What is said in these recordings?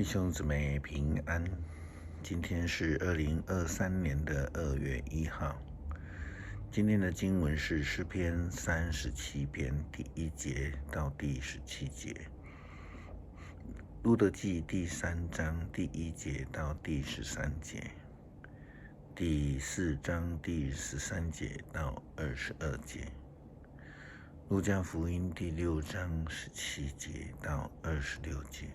弟兄姊妹平安，今天是2023年的2月1号。今天的经文是诗篇37篇第1节到第17节，路得记第3章第1节到第13节，第4章第13节到22节，路加福音第6章17节到26节。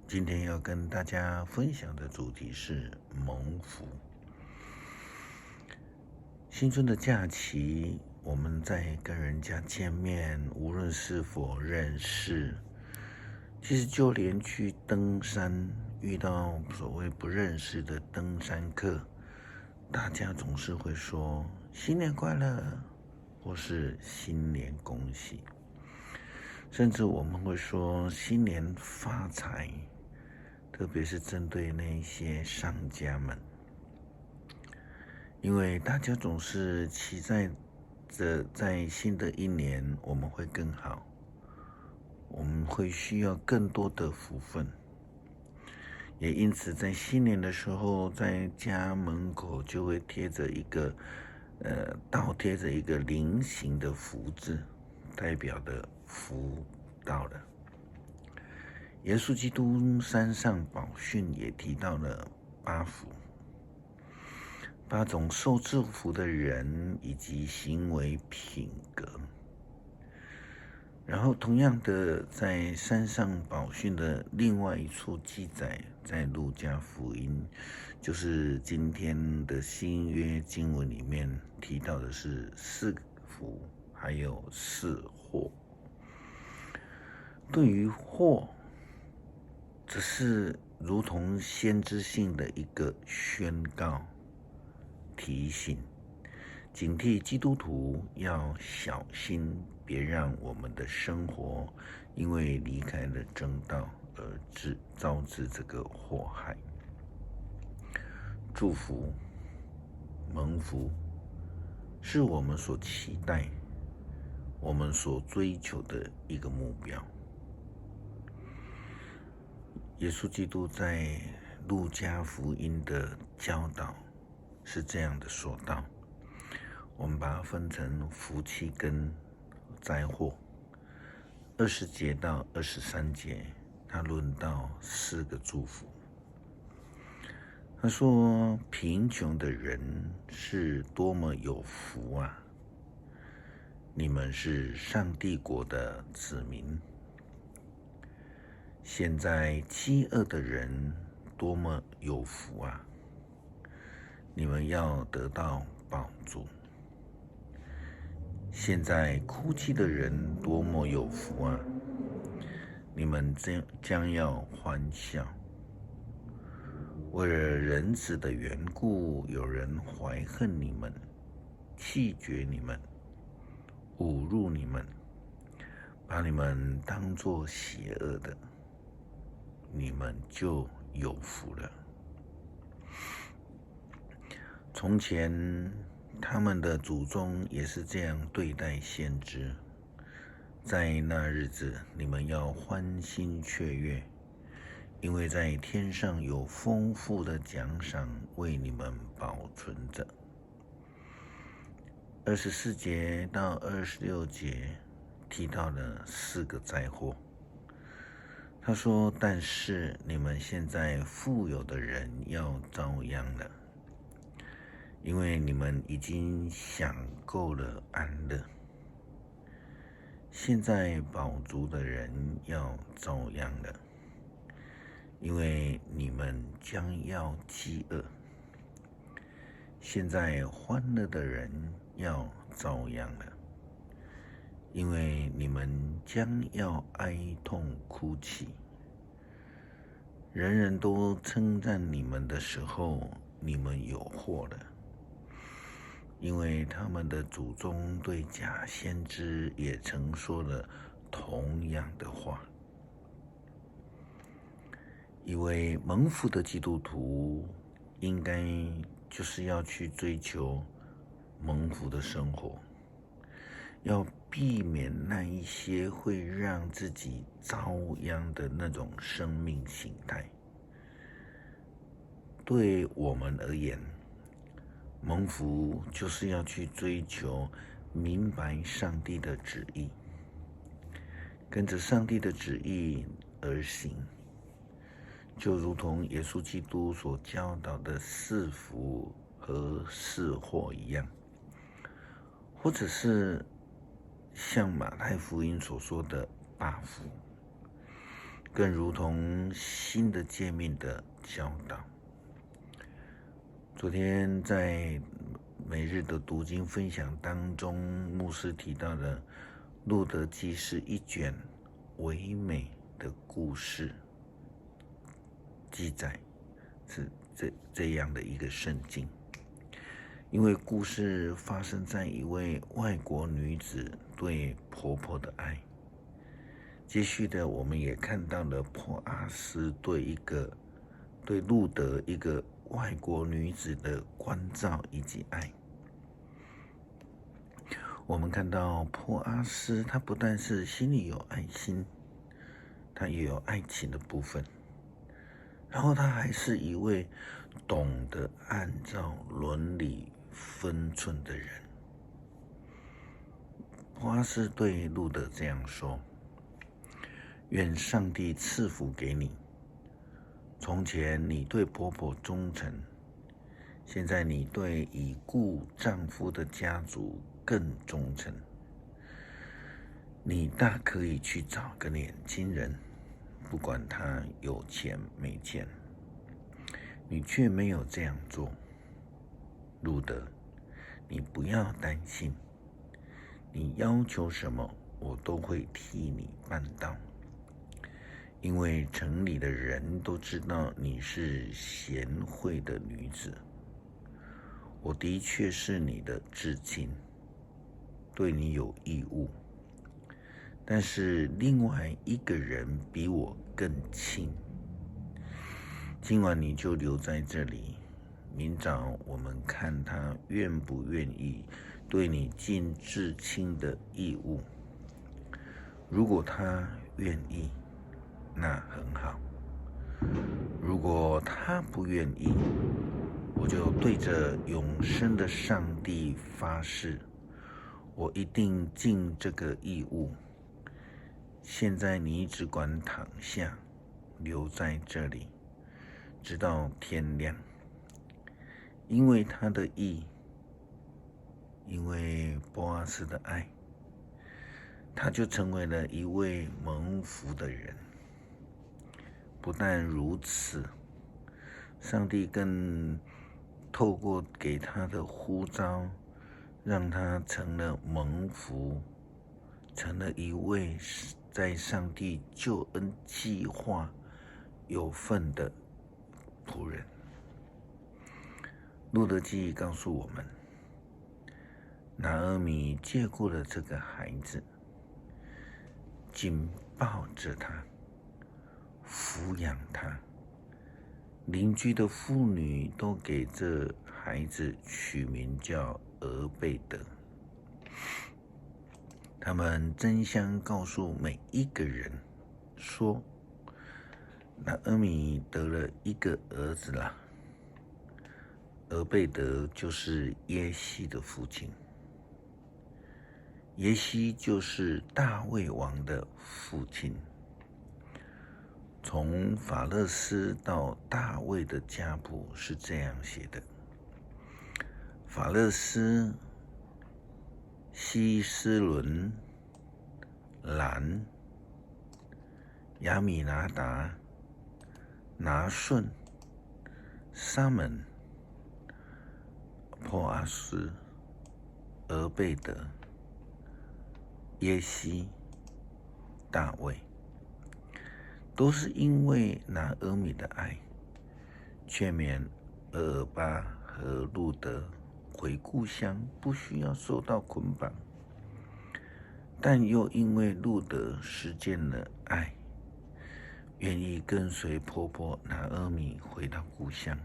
今天要跟大家分享的主题是蒙福。新春的假期，我们在跟人家见面，无论是否认识，其实就连去登山，遇到所谓不认识的登山客，大家总是会说新年快乐，或是新年恭喜，甚至我们会说新年发财，特别是针对那些商家们，因为大家总是期待着在新的一年我们会更好，我们会需要更多的福分，也因此在新年的时候，在家门口就会倒贴着一个菱形的福字，代表的福到了。耶稣基督山上宝训也提到了8福，8种受祝福的人以及行为品格。然后同样的，在山上宝训的另外一处记载，在路加福音，就是今天的新约经文里面提到的是4福，还有4祸。对于祸，这是如同先知性的一个宣告、提醒、警惕基督徒要小心，别让我们的生活因为离开了正道而招致这个祸害。祝福、蒙福是我们所期待、我们所追求的一个目标。耶稣基督在路加福音的教导是这样的说道，我们把它分成福气跟灾祸。20节到23节，他论到4个祝福。他说，贫穷的人是多么有福啊！你们是上帝国的子民。现在饥饿的人多么有福啊！你们要得到饱足。现在哭泣的人多么有福啊！你们将要欢笑。为了人子的缘故，有人怀恨你们，弃绝你们，侮辱你们，把你们当作邪恶的，你们就有福了。从前他们的祖宗也是这样对待先知，在那日子你们要欢欣雀跃，因为在天上有丰富的奖赏为你们保存着。24节到26节提到了4个灾祸。他说，但是你们现在富有的人要遭殃了，因为你们已经享够了安乐。现在饱足的人要遭殃了，因为你们将要饥饿。现在欢乐的人要遭殃了，因为你们将要哀痛哭泣。人人都称赞你们的时候，你们有祸了，因为他们的祖宗对假先知也曾说了同样的话。一位蒙福的基督徒应该就是要去追求蒙福的生活，要避免那一些会让自己遭殃的那种生命形态。对我们而言，蒙福就是要去追求明白上帝的旨意，跟着上帝的旨意而行，就如同耶稣基督所教导的四福和四祸一样，或者是像马太福音所说的八福，更如同新的诫命的教导。昨天在每日的读经分享当中，牧师提到的路德记是一卷唯美的故事记载，是这样的一个圣经。因为故事发生在一位外国女子对婆婆的爱，接续的我们也看到了波阿斯对路德一个外国女子的关照以及爱。我们看到波阿斯他不但是心里有爱心，他也有爱情的部分，然后他还是一位懂得按照伦理分寸的人。波阿斯对路德这样说：愿上帝赐福给你，从前你对婆婆忠诚，现在你对已故丈夫的家族更忠诚。你大可以去找个年轻人，不管他有钱没钱，你却没有这样做。路德，你不要担心，你要求什么，我都会替你办到。因为城里的人都知道你是贤惠的女子，我的确是你的至亲，对你有义务。但是另外一个人比我更亲，今晚你就留在这里，明早我们看他愿不愿意对你尽至亲的义务。如果他愿意，那很好；如果他不愿意，我就对着永生的上帝发誓，我一定尽这个义务。现在你只管躺下，留在这里，直到天亮。因为他的义，因为波阿斯的爱，他就成为了一位蒙福的人。不但如此，上帝更透过给他的呼召，让他成了蒙福，成了一位在上帝救恩计划有份的仆人。路德记告诉我们，拿俄米接过了这个孩子，紧抱着他，抚养他。邻居的妇女都给这孩子取名叫俄贝德。他们争相告诉每一个人说，拿俄米得了一个儿子啦。俄贝德就是耶西的父亲，耶西就是大卫王的父亲。从法勒斯到大卫的家谱是这样写的：法勒斯、希斯伦、兰、亚米拿达、拿顺、沙门、波阿斯、俄贝德、耶西、大卫，都是因为拿俄米的爱，劝勉俄尔巴和路德回故乡不需要受到捆绑，但又因为路德实践了爱，愿意跟随婆婆拿俄米回到故乡，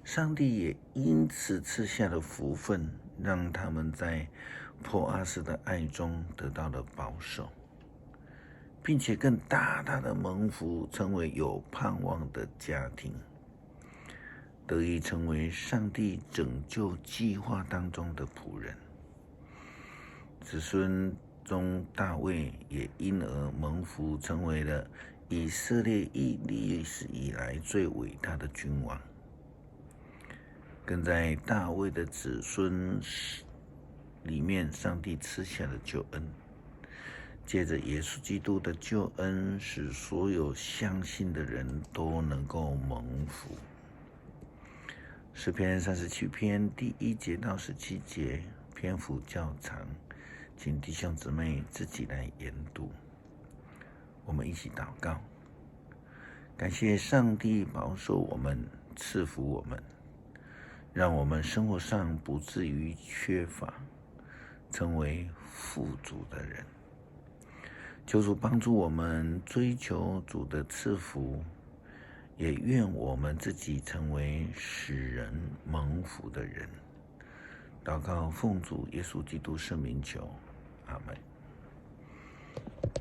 上帝也因此赐下了福分，让他们在波阿斯的爱中得到了保守，并且更大大的蒙福，成为有盼望的家庭，得以成为上帝拯救计划当中的仆人。子孙中大卫也因而蒙福，成为了以色列历史以来最伟大的君王。更在大卫的子孙里面，上帝赐下了救恩，借着耶稣基督的救恩，使所有相信的人都能够蒙福。诗篇37篇第1节到17节，篇幅较长，请弟兄姊妹自己来研读。我们一起祷告，感谢上帝保守我们，赐福我们，让我们生活上不至于缺乏，成为富足的人。求主帮助我们追求主的赐福，也愿我们自己成为使人蒙福的人。祷告奉主耶稣基督圣名求，阿们。